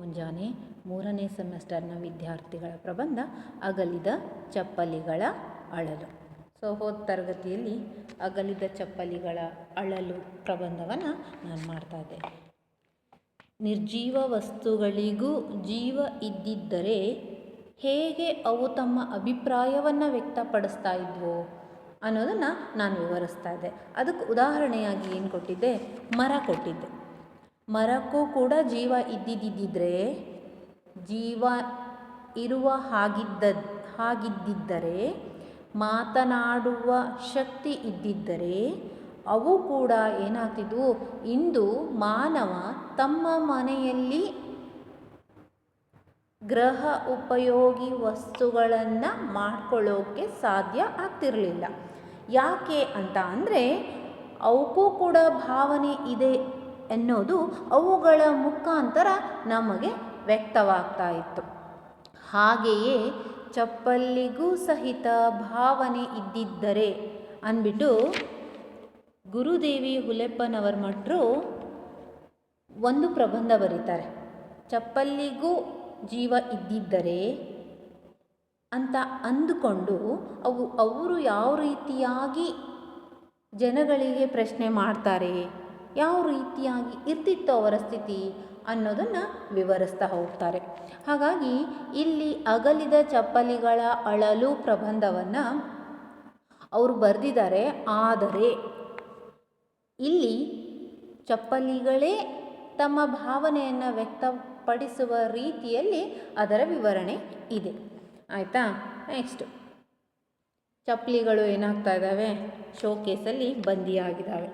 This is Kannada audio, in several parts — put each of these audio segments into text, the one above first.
ಮುಂಜಾನೆ 3ನೇ ಸೆಮಿಸ್ಟರ್ನ ವಿದ್ಯಾರ್ಥಿಗಳ ಪ್ರಬಂಧ ಅಗಲಿದ ಚಪ್ಪಲಿಗಳ ಅಳಲು. ಹೋದ ತರಗತಿಯಲ್ಲಿ ಅಗಲಿದ ಚಪ್ಪಲಿಗಳ ಅಳಲು ಪ್ರಬಂಧವನ್ನು ನಾನು ಮಾಡ್ತಾ ಇದ್ದೆ. ನಿರ್ಜೀವ ವಸ್ತುಗಳಿಗೂ ಜೀವ ಇದ್ದಿದ್ದರೆ ಹೇಗೆ ಅವು ತಮ್ಮ ಅಭಿಪ್ರಾಯವನ್ನು ವ್ಯಕ್ತಪಡಿಸ್ತಾ ಇದ್ವೋ ಅನ್ನೋದನ್ನು ನಾನು ವಿವರಿಸ್ತಾ ಇದ್ದೆ. ಅದಕ್ಕೆ ಉದಾಹರಣೆಯಾಗಿ ಏನು ಕೊಟ್ಟಿದ್ದೆ? ಮರ ಕೊಟ್ಟಿದ್ದೆ. ಮರಕ್ಕೂ ಕೂಡ ಜೀವ ಇದ್ದಿದ್ದರೆ, ಜೀವ ಇರುವ ಹಾಗಿದ್ದಿದ್ದರೆ, ಮಾತನಾಡುವ ಶಕ್ತಿ ಇದ್ದಿದ್ದರೆ ಅವು ಕೂಡ ಏನಾಗ್ತಿದ್ವು? ಇಂದು ಮಾನವ ತಮ್ಮ ಮನೆಯಲ್ಲಿ ಗೃಹ ಉಪಯೋಗಿ ವಸ್ತುಗಳನ್ನು ಮಾಡ್ಕೊಳ್ಳೋಕ್ಕೆ ಸಾಧ್ಯ ಆಗ್ತಿರಲಿಲ್ಲ. ಯಾಕೆ ಅಂತ ಅಂದರೆ ಅವಕ್ಕೂ ಕೂಡ ಭಾವನೆ ಇದೆ ಎನ್ನುವುದು ಅವುಗಳ ಮುಖಾಂತರ ನಮಗೆ ವ್ಯಕ್ತವಾಗ್ತಾ ಇತ್ತು. ಹಾಗೆಯೇ ಚಪ್ಪಲಿಗೂ ಸಹಿತ ಭಾವನೆ ಇದ್ದಿದ್ದರೆ ಅಂದ್ಬಿಟ್ಟು ಗುರುದೇವಿ ಹುಲೆಪ್ಪನವರ ಮಠರು ಒಂದು ಪ್ರಬಂಧ ಬರೀತಾರೆ. ಚಪ್ಪಲಿಗೂ ಜೀವ ಇದ್ದಿದ್ದರೆ ಅಂತ ಅಂದುಕೊಂಡು ಅವರು ಯಾವ ರೀತಿಯಾಗಿ ಜನಗಳಿಗೆ ಪ್ರಶ್ನೆ ಮಾಡ್ತಾರೆ, ಯಾವ ರೀತಿಯಾಗಿ ಇರ್ತಿತ್ತು ಅವರ ಸ್ಥಿತಿ ಅನ್ನೋದನ್ನು ವಿವರಿಸ್ತಾ ಹೋಗ್ತಾರೆ. ಹಾಗಾಗಿ ಇಲ್ಲಿ ಅಗಲಿದ ಚಪ್ಪಲಿಗಳ ಅಳಲು ಪ್ರಬಂಧವನ್ನು ಅವರು ಬರೆದಿದ್ದಾರೆ. ಆದರೆ ಇಲ್ಲಿ ಚಪ್ಪಲಿಗಳೇ ತಮ್ಮ ಭಾವನೆಯನ್ನು ವ್ಯಕ್ತಪಡಿಸುವ ರೀತಿಯಲ್ಲಿ ಅದರ ವಿವರಣೆ ಇದೆ. ಆಯಿತಾ? ನೆಕ್ಸ್ಟ್, ಚಪ್ಪಲಿಗಳು ಏನಾಗ್ತಾ ಇದ್ದಾವೆ? ಶೋಕೇಸಲ್ಲಿ ಬಂದಿಯಾಗಿದ್ದಾವೆ.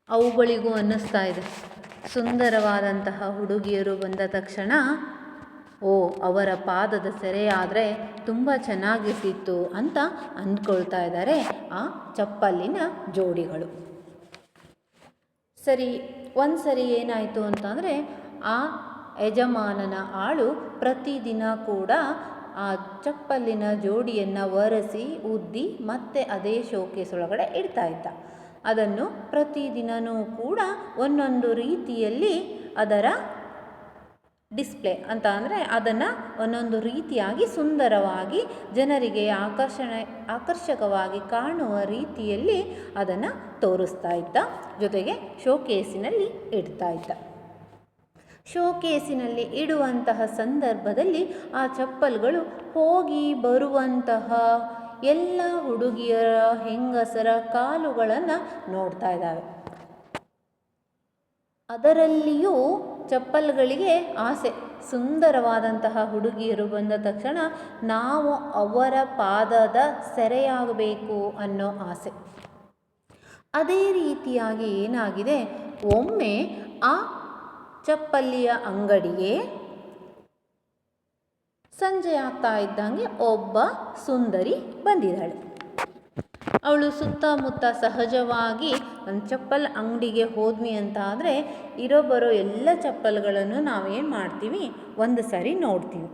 ಅವುಗಳಿಗೂ ಅನ್ನಿಸ್ತಾ ಇದೆ, ಸುಂದರವಾದಂತಹ ಹುಡುಗಿಯರು ಬಂದ ತಕ್ಷಣ ಅವರ ಪಾದದ ಸೆರೆಯಾದರೆ ತುಂಬ ಚೆನ್ನಾಗಿರ್ತಿತ್ತು ಅಂತ ಅಂದ್ಕೊಳ್ತಾ ಇದ್ದಾರೆ ಆ ಚಪ್ಪಲಿನ ಜೋಡಿಗಳು. ಸರಿ, ಒಂದು ಸರಿ ಏನಾಯಿತು ಅಂತಂದರೆ ಆ ಯಜಮಾನನ ಆಳು ಪ್ರತಿದಿನ ಕೂಡ ಆ ಚಪ್ಪಲಿನ ಜೋಡಿಯನ್ನು ಒರೆಸಿ ಉದ್ದಿ ಮತ್ತೆ ಅದೇ ಶೋಕೇಸ್ ಒಳಗಡೆ ಇಡ್ತಾ ಇದ್ದ. ಅದನ್ನು ಪ್ರತಿದಿನವೂ ಕೂಡ ಒಂದೊಂದು ರೀತಿಯಲ್ಲಿ ಅದರ ಡಿಸ್ಪ್ಲೇ ಅಂತ ಅಂದರೆ ಅದನ್ನು ಒಂದೊಂದು ರೀತಿಯಾಗಿ ಸುಂದರವಾಗಿ ಜನರಿಗೆ ಆಕರ್ಷಕವಾಗಿ ಕಾಣುವ ರೀತಿಯಲ್ಲಿ ಅದನ್ನು ತೋರಿಸ್ತಾ ಇದ್ದ. ಜೊತೆಗೆ ಶೋಕೇಸಿನಲ್ಲಿ ಇಡ್ತಾ ಇದ್ದ. ಶೋಕೇಸಿನಲ್ಲಿ ಇಡುವಂತಹ ಸಂದರ್ಭದಲ್ಲಿ ಆ ಚಪ್ಪಲ್ಗಳು ಹೋಗಿ ಬರುವಂತಹ ಎಲ್ಲ ಹುಡುಗಿಯರ ಹೆಂಗಸರ ಕಾಲುಗಳನ್ನು ನೋಡ್ತಾ ಇದ್ದಾವೆ. ಅದರಲ್ಲಿಯೂ ಚಪ್ಪಲ್ಗಳಿಗೆ ಆಸೆ. ಸುಂದರವಾದಂತಹ ಹುಡುಗಿಯರು ಬಂದ ತಕ್ಷಣ ನಾವು ಅವರ ಪಾದದ ಸೆರೆಯಾಗಬೇಕು ಅನ್ನೋ ಆಸೆ. ಅದೇ ರೀತಿಯಾಗಿ ಏನಾಗಿದೆ, ಒಮ್ಮೆ ಆ ಚಪ್ಪಲಿಯ ಅಂಗಡಿಗೆ ಸಂಜೆ ಆಗ್ತಾ ಇದ್ದಂಗೆ ಒಬ್ಬ ಸುಂದರಿ ಬಂದಿದ್ದಾಳೆ. ಅವಳು ಸುತ್ತಮುತ್ತ ಸಹಜವಾಗಿ ಒಂದು ಚಪ್ಪಲ್ ಅಂಗಡಿಗೆ ಹೋದ್ವಿ ಅಂತ ಆದರೆ ಬರೋ ಎಲ್ಲ ಚಪ್ಪಲ್ಗಳನ್ನು ನಾವೇನು ಮಾಡ್ತೀವಿ? ಒಂದು ಸರಿ ನೋಡ್ತೀವಿ.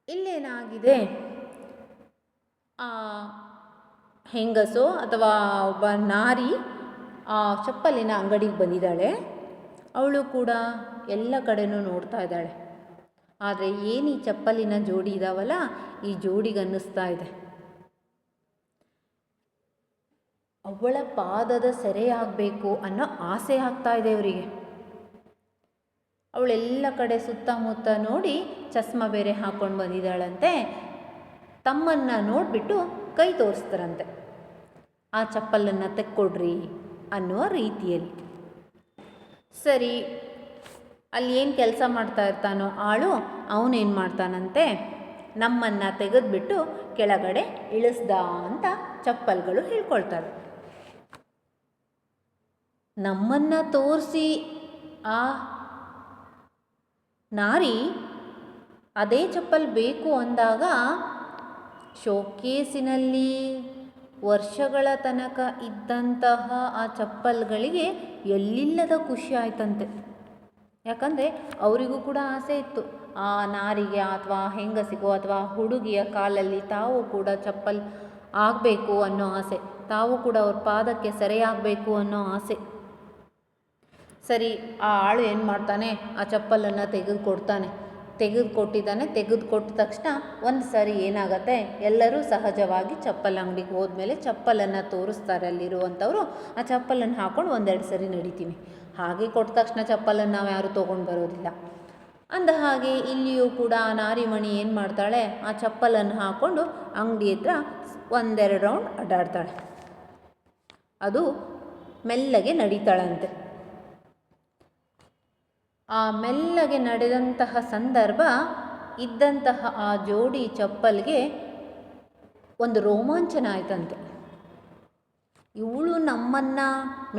ಇಲ್ಲೇನಾಗಿದೆ, ಆ ಹೆಂಗಸೋ ಅಥವಾ ಒಬ್ಬ ನಾರಿ ಆ ಚಪ್ಪಲಿನ ಅಂಗಡಿಗೆ ಬಂದಿದ್ದಾಳೆ. ಅವಳು ಕೂಡ ಎಲ್ಲ ಕಡೆನೂ ನೋಡ್ತಾ ಇದ್ದಾಳೆ. ಆದರೆ ಏನು ಈ ಚಪ್ಪಲಿನ ಜೋಡಿ ಇದಾವಲ್ಲ, ಈ ಜೋಡಿಗೆ ಅನ್ನಿಸ್ತಾ ಇದೆ ಅವಳ ಪಾದದ ಸೆರೆಯಾಗಬೇಕು ಅನ್ನೋ ಆಸೆ ಆಗ್ತಾ ಇದೆ ಅವರಿಗೆ. ಅವಳೆಲ್ಲ ಕಡೆ ಸುತ್ತಮುತ್ತ ನೋಡಿ ಚಸ್ಮ ಬೇರೆ ಹಾಕ್ಕೊಂಡು ಬಂದಿದ್ದಾಳಂತೆ. ತಮ್ಮನ್ನು ನೋಡಿಬಿಟ್ಟು ಕೈ ತೋರಿಸ್ತಾರಂತೆ, ಆ ಚಪ್ಪಲನ್ನು ತೆಕ್ಕೊಡ್ರಿ ಅನ್ನುವ ರೀತಿಯಲ್ಲಿ. ಸರಿ, ಅಲ್ಲಿ ಏನು ಕೆಲಸ ಮಾಡ್ತಾ ಇರ್ತಾನೋ ಆಳು, ಅವನೇನು ಮಾಡ್ತಾನಂತೆ, ನಮ್ಮನ್ನು ತೆಗೆದುಬಿಟ್ಟು ಕೆಳಗಡೆ ಇಳಿಸ್ದ ಅಂತ ಚಪ್ಪಲ್ಗಳು ಹೇಳ್ಕೊಳ್ತವೆ. ನಮ್ಮನ್ನು ತೋರಿಸಿ ಆ ನಾರಿ ಅದೇ ಚಪ್ಪಲ್ ಬೇಕು ಅಂದಾಗ ಶೋಕೇಸಿನಲ್ಲಿ ವರ್ಷಗಳ ತನಕ ಇದ್ದಂತಹ ಆ ಚಪ್ಪಲ್ಗಳಿಗೆ ಎಲ್ಲಿಲ್ಲದ ಖುಷಿ ಆಯ್ತಂತೆ. ಯಾಕಂದರೆ ಅವರಿಗೂ ಕೂಡ ಆಸೆ ಇತ್ತು, ಆ ನಾರಿಗೆ ಅಥವಾ ಹೆಂಗಸಿಗೋ ಅಥವಾ ಹುಡುಗಿಯ ಕಾಲಲ್ಲಿ ತಾವು ಕೂಡ ಚಪ್ಪಲ್ ಆಗಬೇಕು ಅನ್ನೋ ಆಸೆ, ತಾವು ಕೂಡ ಅವ್ರ ಪಾದಕ್ಕೆ ಸೆರೆಯಾಗಬೇಕು ಅನ್ನೋ ಆಸೆ. ಸರಿ, ಆ ಆಳು ಏನು ಮಾಡ್ತಾನೆ, ಆ ಚಪ್ಪಲನ್ನು ತೆಗೆದುಕೊಟ್ಟಿದ್ದ ತಕ್ಷಣ ಒಂದು ಸಾರಿ ಏನಾಗತ್ತೆ, ಎಲ್ಲರೂ ಸಹಜವಾಗಿ ಚಪ್ಪಲ್ ಅಂಗಡಿಗೆ ಹೋದ್ಮೇಲೆ ಚಪ್ಪಲನ್ನು ತೋರಿಸ್ತಾರೆ ಅಲ್ಲಿರುವಂಥವ್ರು. ಆ ಚಪ್ಪಲನ್ನು ಹಾಕ್ಕೊಂಡು ಒಂದೆರಡು ಸರಿ ನಡಿತೀವಿ. ಹಾಗೆ ಕೊಟ್ಟ ತಕ್ಷಣ ಚಪ್ಪಲನ್ನು ನಾವು ಯಾರೂ ತೊಗೊಂಡು ಬರೋದಿಲ್ಲ. ಅಂದ ಹಾಗೆ ಇಲ್ಲಿಯೂ ಕೂಡ ಆ ನಾರಿಮಣಿ ಏನು ಮಾಡ್ತಾಳೆ, ಆ ಚಪ್ಪಲನ್ನು ಹಾಕ್ಕೊಂಡು ಅಂಗಡಿ ಹತ್ರ ಒಂದೆರಡು ರೌಂಡ್ ಅಡ್ಡಾಡ್ತಾಳೆ. ಅದು ಮೆಲ್ಲಗೆ ನಡೀತಾಳಂತೆ. ಆ ಮೆಲ್ಲಗೆ ನಡೆದಂತಹ ಸಂದರ್ಭ ಇದ್ದಂತಹ ಆ ಜೋಡಿ ಚಪ್ಪಲ್ಗೆ ಒಂದು ರೋಮಾಂಚನ ಆಯ್ತಂತೆ. ಇವಳು ನಮ್ಮನ್ನು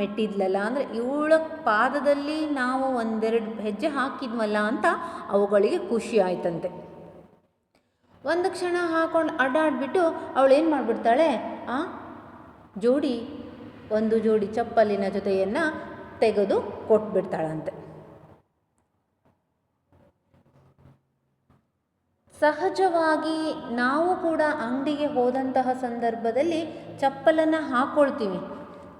ಮೆಟ್ಟಿದ್ಲಲ್ಲ, ಅಂದರೆ ಇವಳ ಪಾದದಲ್ಲಿ ನಾವು ಒಂದೆರಡು ಹೆಜ್ಜೆ ಹಾಕಿದ್ವಲ್ಲ ಅಂತ ಅವುಗಳಿಗೆ ಖುಷಿ ಆಯ್ತಂತೆ. ಒಂದು ಕ್ಷಣ ಹಾಕೊಂಡು ಅಡ್ಡಾಡ್ಬಿಟ್ಟು ಅವಳೇನು ಮಾಡಿಬಿಡ್ತಾಳೆ, ಆ ಒಂದು ಜೋಡಿ ಚಪ್ಪಲಿನ ಜೊತೆಯನ್ನು ತೆಗೆದು ಕೊಟ್ಬಿಡ್ತಾಳಂತೆ. ಸಹಜವಾಗಿ ನಾವು ಕೂಡ ಅಂಗಡಿಗೆ ಹೋದಂತಹ ಸಂದರ್ಭದಲ್ಲಿ ಚಪ್ಪಲನ್ನು ಹಾಕ್ಕೊಳ್ತೀವಿ.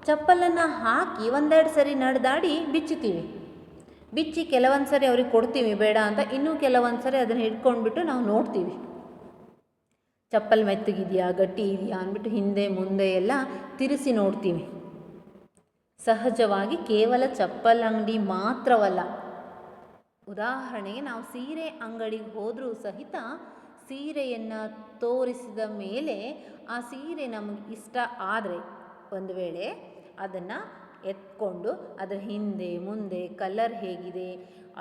ಚಪ್ಪಲನ್ನು ಹಾಕಿ ಒಂದೆರಡು ಸರಿ ನಡೆದಾಡಿ ಬಿಚ್ಚಿ ಕೆಲವೊಂದು ಸರಿ ಅವ್ರಿಗೆ ಕೊಡ್ತೀವಿ ಬೇಡ ಅಂತ, ಇನ್ನೂ ಕೆಲವೊಂದು ಸರಿ ಅದನ್ನು ಹಿಡ್ಕೊಂಡ್ಬಿಟ್ಟು ನಾವು ನೋಡ್ತೀವಿ, ಚಪ್ಪಲ್ ಮೆತ್ತಗಿದೆಯಾ ಗಟ್ಟಿ ಇದೆಯಾ ಅಂದ್ಬಿಟ್ಟು ಹಿಂದೆ ಮುಂದೆ ಎಲ್ಲ ತಿರುಗಿಸಿ ನೋಡ್ತೀವಿ. ಸಹಜವಾಗಿ ಕೇವಲ ಚಪ್ಪಲ್ ಅಂಗಡಿ ಮಾತ್ರವಲ್ಲ, ಉದಾಹರಣೆಗೆ ನಾವು ಸೀರೆ ಅಂಗಡಿಗೆ ಹೋದರೂ ಸಹಿತ ಸೀರೆಯನ್ನು ತೋರಿಸಿದ ಮೇಲೆ ಆ ಸೀರೆ ನಮಗೆ ಇಷ್ಟ ಆದರೆ ಒಂದು ವೇಳೆ ಅದನ್ನು ಎತ್ಕೊಂಡು ಅದರ ಹಿಂದೆ ಮುಂದೆ ಕಲರ್ ಹೇಗಿದೆ,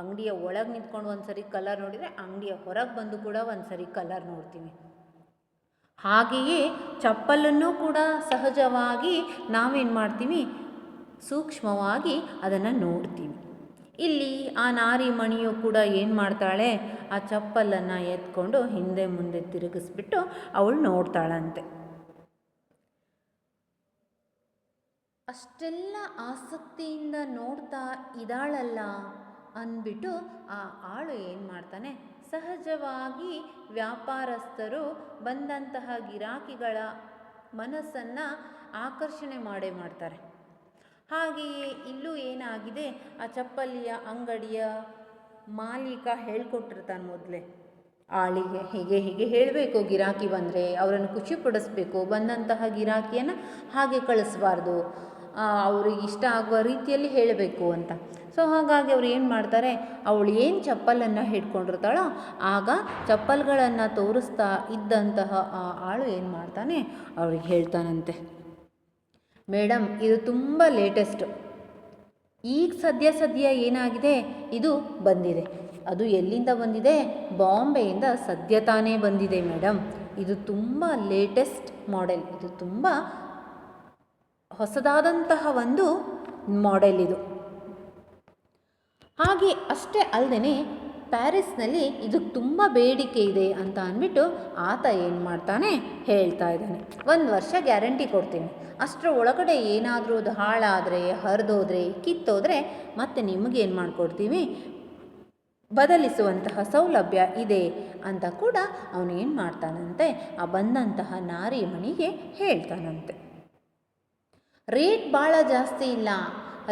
ಅಂಗಡಿಯ ಒಳಗೆ ನಿಂತ್ಕೊಂಡು ಒಂದು ಸರಿ ಕಲರ್ ನೋಡಿದರೆ ಅಂಗಡಿಯ ಹೊರಗೆ ಬಂದು ಕೂಡ ಒಂದು ಸರಿ ಕಲರ್ ನೋಡ್ತೀವಿ. ಹಾಗೆಯೇ ಚಪ್ಪಲನ್ನು ಕೂಡ ಸಹಜವಾಗಿ ನಾವೇನು ಮಾಡ್ತೀವಿ, ಸೂಕ್ಷ್ಮವಾಗಿ ಅದನ್ನು ನೋಡ್ತೀವಿ. ಇಲ್ಲಿ ಆ ನಾರಿಮಣಿಯು ಕೂಡ ಏನು ಮಾಡ್ತಾಳೆ, ಆ ಚಪ್ಪಲನ್ನು ಎತ್ಕೊಂಡು ಹಿಂದೆ ಮುಂದೆ ತಿರುಗಿಸ್ಬಿಟ್ಟು ಅವಳು ನೋಡ್ತಾಳಂತೆ. ಅಷ್ಟೆಲ್ಲ ಆಸಕ್ತಿಯಿಂದ ನೋಡ್ತಾ ಇದ್ದಾಳಲ್ಲ ಅಂದ್ಬಿಟ್ಟು ಆ ಆಳು ಏನು ಮಾಡ್ತಾನೆ, ಸಹಜವಾಗಿ ವ್ಯಾಪಾರಸ್ಥರು ಬಂದಂತಹ ಗಿರಾಕಿಗಳ ಮನಸ್ಸನ್ನು ಆಕರ್ಷಣೆ ಮಾಡ್ತಾರೆ. ಹಾಗೆಯೇ ಇಲ್ಲೂ ಏನಾಗಿದೆ, ಆ ಚಪ್ಪಲಿಯ ಅಂಗಡಿಯ ಮಾಲೀಕ ಹೇಳ್ಕೊಟ್ಟಿರ್ತಾನೆ ಮೊದಲೇ ಆಳಿಗೆ, ಹೀಗೆ ಹೇಳಬೇಕು, ಗಿರಾಕಿ ಬಂದರೆ ಅವರನ್ನು ಖುಷಿಪಡಿಸ್ಬೇಕು, ಬಂದಂತಹ ಗಿರಾಕಿಯನ್ನು ಹಾಗೆ ಕಳಿಸ್ಬಾರ್ದು, ಅವ್ರಿಗೆ ಇಷ್ಟ ಆಗುವ ರೀತಿಯಲ್ಲಿ ಹೇಳಬೇಕು ಅಂತ. ಸೊ ಹಾಗಾಗಿ ಅವ್ರು ಏನು ಮಾಡ್ತಾರೆ, ಅವಳು ಏನು ಚಪ್ಪಲನ್ನು ಹಿಡ್ಕೊಂಡಿರ್ತಾಳೋ ಆಗ ಚಪ್ಪಲ್ಗಳನ್ನು ತೋರಿಸ್ತಾ ಇದ್ದಂತಹ ಆ ಆಳು ಏನು ಮಾಡ್ತಾನೆ, ಅವ್ರಿಗೆ ಹೇಳ್ತಾನಂತೆ, ಮೇಡಮ್ ಇದು ತುಂಬ ಲೇಟೆಸ್ಟು, ಈಗ ಸದ್ಯ ಏನಾಗಿದೆ ಇದು ಬಂದಿದೆ. ಅದು ಎಲ್ಲಿಂದ ಬಂದಿದೆ, ಬಾಂಬೆಯಿಂದ ಸದ್ಯ ತಾನೇ ಬಂದಿದೆ ಮೇಡಮ್. ಇದು ತುಂಬ ಲೇಟೆಸ್ಟ್ ಮಾಡೆಲ್, ಇದು ತುಂಬ ಹೊಸದಾದಂತಹ ಒಂದು ಮಾಡೆಲ್ ಇದು. ಹಾಗೆ ಅಷ್ಟೇ ಅಲ್ಲದೆ ಪ್ಯಾರಿಸ್ನಲ್ಲಿ ಇದಕ್ಕೆ ತುಂಬ ಬೇಡಿಕೆ ಇದೆ ಅಂತ ಅಂದ್ಬಿಟ್ಟು ಆತ ಏನು ಮಾಡ್ತಾನೆ, ಹೇಳ್ತಾ ಇದ್ದಾನೆ, 1 ವರ್ಷ ಗ್ಯಾರಂಟಿ ಕೊಡ್ತೀನಿ, ಅಷ್ಟರ ಒಳಗಡೆ ಏನಾದರೂ ಅದು ಹಾಳಾದರೆ, ಹರಿದೋದ್ರೆ, ಕಿತ್ತೋದ್ರೆ ಮತ್ತೆ ನಿಮಗೇನು ಮಾಡಿಕೊಡ್ತೀವಿ, ಬದಲಿಸುವಂತಹ ಸೌಲಭ್ಯ ಇದೆ ಅಂತ ಕೂಡ ಅವನು ಏನು ಮಾಡ್ತಾನಂತೆ, ಆ ಬಂದಂತಹ ನಾರಿಮಣಿಗೆ ಹೇಳ್ತಾನಂತೆ. ರೇಟ್ ಭಾಳ ಜಾಸ್ತಿ ಇಲ್ಲ,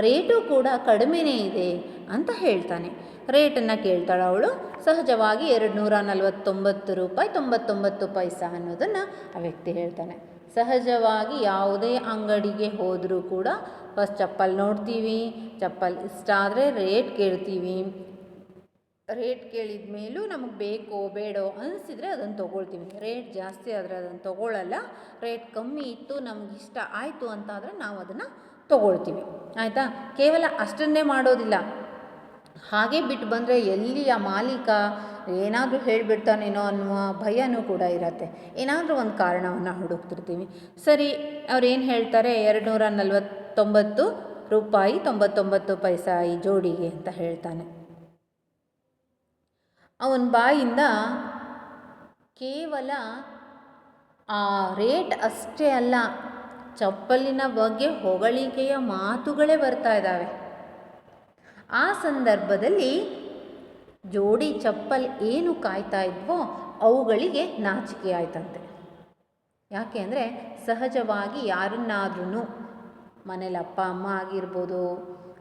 ರೇಟು ಕೂಡ ಕಡಿಮೆನೇ ಇದೆ ಅಂತ ಹೇಳ್ತಾನೆ. ರೇಟನ್ನು ಕೇಳ್ತಾಳೆ ಅವಳು. ಸಹಜವಾಗಿ 249 ರೂಪಾಯಿ 99 ಪೈಸಾ ಅನ್ನೋದನ್ನು ಆ ವ್ಯಕ್ತಿ ಹೇಳ್ತಾನೆ. ಸಹಜವಾಗಿ ಯಾವುದೇ ಅಂಗಡಿಗೆ ಹೋದರೂ ಕೂಡ ಫಸ್ಟ್ ಚಪ್ಪಲ್ ನೋಡ್ತೀವಿ, ಚಪ್ಪಲ್ ಇಷ್ಟ ಆದರೆ ರೇಟ್ ಕೇಳ್ತೀವಿ, ರೇಟ್ ಕೇಳಿದ ಮೇಲೂ ನಮಗೆ ಬೇಕೋ ಬೇಡೋ ಅನಿಸಿದರೆ ಅದನ್ನು ತೊಗೊಳ್ತೀವಿ. ರೇಟ್ ಜಾಸ್ತಿ ಆದರೆ ಅದನ್ನು ತೊಗೊಳ್ಳಲ್ಲ, ರೇಟ್ ಕಮ್ಮಿ ಇತ್ತು ನಮಗಿಷ್ಟ ಆಯಿತು ಅಂತಾದರೆ ನಾವು ಅದನ್ನು ತೊಗೊಳ್ತೀವಿ. ಆಯಿತಾ, ಕೇವಲ ಅಷ್ಟನ್ನೇ ಮಾಡೋದಿಲ್ಲ, ಹಾಗೆ ಬಿಟ್ಟು ಬಂದರೆ ಎಲ್ಲಿ ಆ ಮಾಲೀಕ ಏನಾದರೂ ಹೇಳಿಬಿಡ್ತಾನೇನೋ ಅನ್ನುವ ಭಯನೂ ಕೂಡ ಇರತ್ತೆ. ಏನಾದರೂ ಒಂದು ಕಾರಣವನ್ನು ಹುಡುಕ್ತಿರ್ತೀವಿ. ಸರಿ, ಅವ್ರೇನು ಹೇಳ್ತಾರೆ, 249 ರೂಪಾಯಿ 99 ಪೈಸಾ ಈ ಜೋಡಿಗೆ ಅಂತ ಹೇಳ್ತಾನೆ. ಅವನ ಬಾಯಿಂದ ಕೇವಲ ಆ ರೇಟ್ ಅಷ್ಟೇ ಅಲ್ಲ, ಚಪ್ಪಲಿನ ಬಗ್ಗೆ ಹೊಗಳಿಕೆಯ ಮಾತುಗಳೇ ಬರ್ತಾ ಇದ್ದಾವೆ. ಆ ಸಂದರ್ಭದಲ್ಲಿ ಜೋಡಿ ಚಪ್ಪಲ್ ಏನು ಕಾಯ್ತಾ ಇದ್ವೋ ಅವುಗಳಿಗೆ ನಾಚಿಕೆ ಆಯ್ತಂತೆ. ಯಾಕೆ ಅಂದರೆ ಸಹಜವಾಗಿ ಯಾರನ್ನಾದ್ರೂ ಮನೇಲಿ ಅಪ್ಪ ಅಮ್ಮ ಆಗಿರ್ಬೋದು,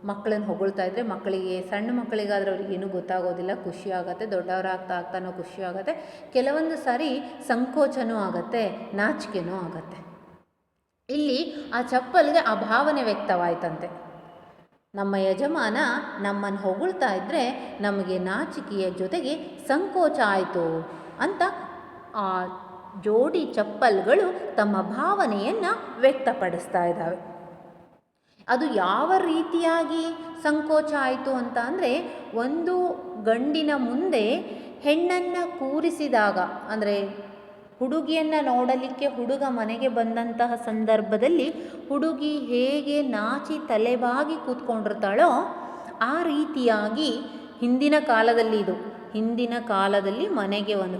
ಮಕ್ಕಳನ್ನು ಹೊಗಳ್ತಾ ಇದ್ದರೆ ಮಕ್ಕಳಿಗೆ, ಸಣ್ಣ ಮಕ್ಕಳಿಗಾದರೆ ಅವ್ರಿಗೇನು ಗೊತ್ತಾಗೋದಿಲ್ಲ, ಖುಷಿ ಆಗುತ್ತೆ. ದೊಡ್ಡವರಾಗ್ತಾ ಆಗ್ತಾನೋ ಖುಷಿ ಆಗುತ್ತೆ. ಕೆಲವೊಂದು ಸಾರಿ ಸಂಕೋಚನೂ ಆಗುತ್ತೆ, ನಾಚಿಕೆನೂ ಆಗುತ್ತೆ. ಇಲ್ಲಿ ಆ ಚಪ್ಪಲ್ಗೆ ಆ ಭಾವನೆ ವ್ಯಕ್ತವಾಯ್ತಂತೆ. ನಮ್ಮ ಯಜಮಾನ ನಮ್ಮನ್ನು ಹೊಗಳ್ತಾ ಇದ್ದರೆ ನಮಗೆ ನಾಚಿಕೆಯ ಜೊತೆಗೆ ಸಂಕೋಚ ಆಯಿತು ಅಂತ ಆ ಜೋಡಿ ಚಪ್ಪಲ್ಗಳು ತಮ್ಮ ಭಾವನೆಯನ್ನು ವ್ಯಕ್ತಪಡಿಸ್ತಾ ಇದ್ದಾವೆ. ಅದು ಯಾವ ರೀತಿಯಾಗಿ ಸಂಕೋಚ ಆಯಿತು ಅಂತ ಅಂದರೆ, ಒಂದು ಗಂಡಿನ ಮುಂದೆ ಹೆಣ್ಣನ್ನು ಕೂರಿಸಿದಾಗ, ಅಂದರೆ ಹುಡುಗಿಯನ್ನು ನೋಡಲಿಕ್ಕೆ ಹುಡುಗ ಮನೆಗೆ ಬಂದಂತಹ ಸಂದರ್ಭದಲ್ಲಿ ಹುಡುಗಿ ಹೇಗೆ ನಾಚಿ ತಲೆಬಾಗಿ ಕೂತ್ಕೊಂಡಿರ್ತಾಳೋ ಆ ರೀತಿಯಾಗಿ ಹಿಂದಿನ ಕಾಲದಲ್ಲಿ ಮನೆಗೆ ಒಂದು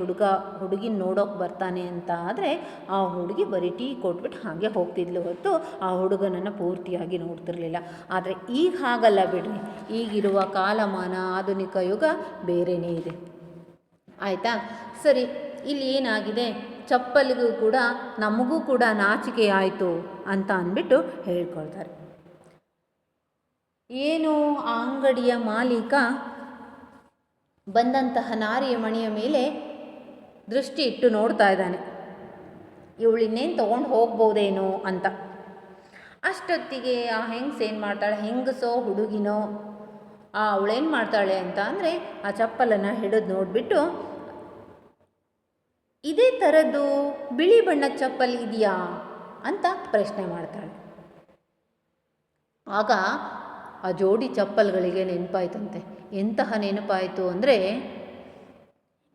ಹುಡುಗಿ ನೋಡೋಕೆ ಬರ್ತಾನೆ ಅಂತ ಆದರೆ ಆ ಹುಡುಗಿ ಬರೀ ಟೀ ಕೊಟ್ಬಿಟ್ಟು ಹಾಗೆ ಹೋಗ್ತಿದ್ಲು ಹೊರತು ಆ ಹುಡುಗನನ್ನು ಪೂರ್ತಿಯಾಗಿ ನೋಡ್ತಿರ್ಲಿಲ್ಲ. ಆದರೆ ಈಗ ಹಾಗಲ್ಲ ಬಿಡ್ರಿ, ಈಗಿರುವ ಕಾಲಮಾನ ಆಧುನಿಕ ಯುಗ ಬೇರೆಯೇ ಇದೆ. ಆಯಿತಾ? ಸರಿ, ಇಲ್ಲಿ ಏನಾಗಿದೆ, ಚಪ್ಪಲಿಗೂ ಕೂಡ ನಮಗೂ ಕೂಡ ನಾಚಿಕೆ ಆಯಿತು ಅಂತ ಅಂದ್ಬಿಟ್ಟು ಹೇಳ್ಕೊಳ್ತಾರೆ. ಏನು ಆ ಅಂಗಡಿಯ ಮಾಲೀಕ ಬಂದಂತಹ ನಾರಿಯ ಮಣಿಯ ಮೇಲೆ ದೃಷ್ಟಿ ಇಟ್ಟು ನೋಡ್ತಾ ಇದ್ದಾನೆ, ಇವಳಿನ್ನೇನು ತೊಗೊಂಡು ಹೋಗ್ಬೋದೇನೋ ಅಂತ. ಅಷ್ಟೊತ್ತಿಗೆ ಆ ಹೆಂಗಸೇನು ಮಾಡ್ತಾಳೆ, ಹೆಂಗಸೋ ಹುಡುಗಿನೋ ಅವಳೇನು ಮಾಡ್ತಾಳೆ ಅಂತ ಅಂದರೆ ಆ ಚಪ್ಪಲನ್ನು ಹಿಡಿದು ನೋಡಿಬಿಟ್ಟು, ಇದೇ ಥರದ್ದು ಬಿಳಿ ಬಣ್ಣದ ಚಪ್ಪಲ್ ಇದೆಯಾ ಅಂತ ಪ್ರಶ್ನೆ ಮಾಡ್ತಾಳೆ. ಆಗ ಆ ಜೋಡಿ ಚಪ್ಪಲ್ಗಳಿಗೆ ನೆನಪಾಯ್ತಂತೆ. ಎಂತಹ ನೆನಪಾಯಿತು ಅಂದರೆ,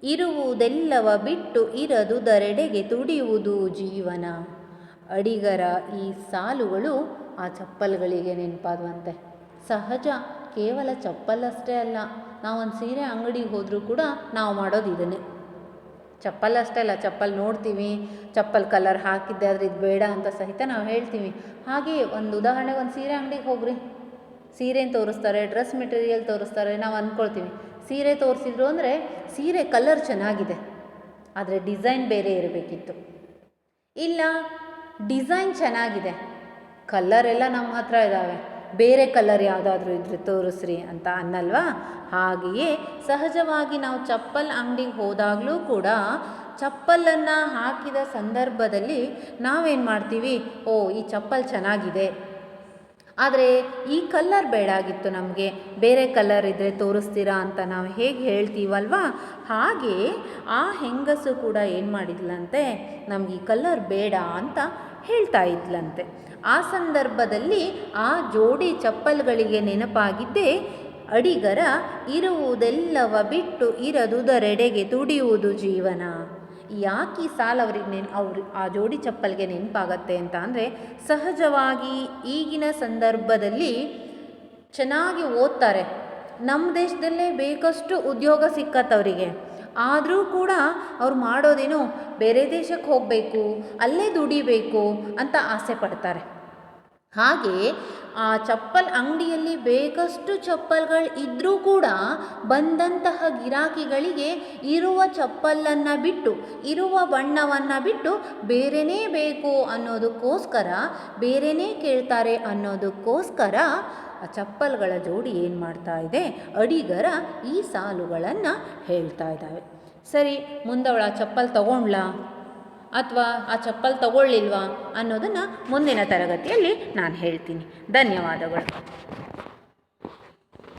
ಇರುವುದೆಲ್ಲವ ಬಿಟ್ಟು ಇರದುದರೆಡೆಗೆ ತುಡಿಯುವುದು ಜೀವನ. ಅಡಿಗರ ಈ ಸಾಲುಗಳು ಆ ಚಪ್ಪಲ್ಗಳಿಗೆ ನೆನಪಾದವಂತೆ. ಸಹಜ, ಕೇವಲ ಚಪ್ಪಲಷ್ಟೇ ಅಲ್ಲ, ನಾವೊಂದು ಸೀರೆ ಅಂಗಡಿಗೆ ಹೋದರೂ ಕೂಡ ನಾವು ಮಾಡೋದು ಇದನ್ನೇ. ಚಪ್ಪಲ್ ಅಷ್ಟೇ ಅಲ್ಲ, ಚಪ್ಪಲ್ ನೋಡ್ತೀವಿ, ಚಪ್ಪಲ್ ಕಲರ್ ಹಾಕಿದ್ದೆ ಆದರೆ ಇದು ಬೇಡ ಅಂತ ಸಹಿತ ನಾವು ಹೇಳ್ತೀವಿ. ಹಾಗೆ ಒಂದು ಉದಾಹರಣೆಗೆ ಒಂದು ಸೀರೆ ಅಂಗಡಿಗೆ ಹೋಗ್ರಿ, ಸೀರೆನ ತೋರಿಸ್ತಾರೆ, ಡ್ರೆಸ್ ಮೆಟೀರಿಯಲ್ ತೋರಿಸ್ತಾರೆ, ನಾವು ಅಂದ್ಕೊಳ್ತೀವಿ ಸೀರೆ ತೋರಿಸಿದ್ರು ಅಂದರೆ ಸೀರೆ ಕಲರ್ ಚೆನ್ನಾಗಿದೆ ಆದರೆ ಡಿಸೈನ್ ಬೇರೆ ಇರಬೇಕಿತ್ತು, ಇಲ್ಲ ಡಿಸೈನ್ ಚೆನ್ನಾಗಿದೆ ಕಲರೆಲ್ಲ ನಮ್ಮ ಹತ್ರ ಇದ್ದಾವೆ, ಬೇರೆ ಕಲರ್ ಯಾವುದಾದ್ರೂ ಇದ್ರೆ ತೋರಿಸ್ರಿ ಅಂತ ಅನ್ನಲ್ವಾ? ಹಾಗೆಯೇ ಸಹಜವಾಗಿ ನಾವು ಚಪ್ಪಲ್ ಅಂಗಡಿಗೆ ಹೋದಾಗಲೂ ಕೂಡ ಚಪ್ಪಲನ್ನು ಹಾಕಿದ ಸಂದರ್ಭದಲ್ಲಿ ನಾವೇನು ಮಾಡ್ತೀವಿ, ಓ ಈ ಚಪ್ಪಲ್ ಚೆನ್ನಾಗಿದೆ, ಆದರೆ ಈ ಕಲ್ಲರ್ ಬೇಡಾಗಿತ್ತು, ನಮಗೆ ಬೇರೆ ಕಲರ್ ಇದ್ದರೆ ತೋರಿಸ್ತೀರಾ ಅಂತ ನಾವು ಹೇಗೆ ಹೇಳ್ತೀವಲ್ವಾ? ಹಾಗೆ ಆ ಹೆಂಗಸು ಕೂಡ ಏನು ಮಾಡಿದ್ಲಂತೆ, ನಮಗೆ ಈ ಕಲ್ಲರ್ ಬೇಡ ಅಂತ ಹೇಳ್ತಾ ಇದ್ಲಂತೆ. ಆ ಸಂದರ್ಭದಲ್ಲಿ ಆ ಜೋಡಿ ಚಪ್ಪಲ್ಗಳಿಗೆ ನೆನಪಾಗಿದ್ದೇ ಅಡಿಗರ ಇರುವುದೆಲ್ಲವ ಬಿಟ್ಟು ಇರದುದರೆಡೆಗೆ ತುಡಿಯುವುದು ಜೀವನ. ಯಾಕೆ ಈ ಸಾಲು ಅವ್ರಿಗೆ ಆ ಜೋಡಿ ಚಪ್ಪಲ್ಗೆ ನೆನಪಾಗತ್ತೆ ಅಂತ ಅಂದರೆ, ಸಹಜವಾಗಿ ಈಗಿನ ಸಂದರ್ಭದಲ್ಲಿ ಚೆನ್ನಾಗಿ ಓದ್ತಾರೆ, ನಮ್ಮ ದೇಶದಲ್ಲೇ ಬೇಕಷ್ಟು ಉದ್ಯೋಗ ಸಿಕ್ಕತ್ತವರಿಗೆ, ಆದರೂ ಕೂಡ ಅವ್ರು ಮಾಡೋದೇನು ಬೇರೆ ದೇಶಕ್ಕೆ ಹೋಗಬೇಕು, ಅಲ್ಲೇ ದುಡಿಬೇಕು ಅಂತ ಆಸೆ ಪಡ್ತಾರೆ. ಹಾಗೆ ಆ ಚಪ್ಪಲ್ ಅಂಗಡಿಯಲ್ಲಿ ಬೇಕಷ್ಟು ಚಪ್ಪಲ್ಗಳು ಇದ್ದರೂ ಕೂಡ ಬಂದಂತಹ ಗಿರಾಕಿಗಳಿಗೆ ಇರುವ ಚಪ್ಪಲನ್ನು ಬಿಟ್ಟು, ಇರುವ ಬಣ್ಣವನ್ನು ಬಿಟ್ಟು ಬೇರೆಯೇ ಬೇಕು ಅನ್ನೋದಕ್ಕೋಸ್ಕರ, ಬೇರೆಯೇ ಕೇಳ್ತಾರೆ ಅನ್ನೋದಕ್ಕೋಸ್ಕರ ಆ ಚಪ್ಪಲ್ಗಳ ಜೋಡಿ ಏನು ಮಾಡ್ತಾ ಇದೆ, ಅಡಿಗರ ಈ ಸಾಲುಗಳನ್ನು ಹೇಳ್ತಾ ಇದ್ದಾವೆ. ಸರಿ, ಮುಂದವಳ ಚಪ್ಪಲ್ ತಗೊಂಡ್ಲಾ ಅಥವಾ ಆ ಚಪ್ಪಲ್ ತಗೊಳ್ಳಿಲ್ವಾ ಅನ್ನೋದನ್ನು ಮುಂದಿನ ತರಗತಿಯಲ್ಲಿ ನಾನು ಹೇಳ್ತೀನಿ. ಧನ್ಯವಾದಗಳು.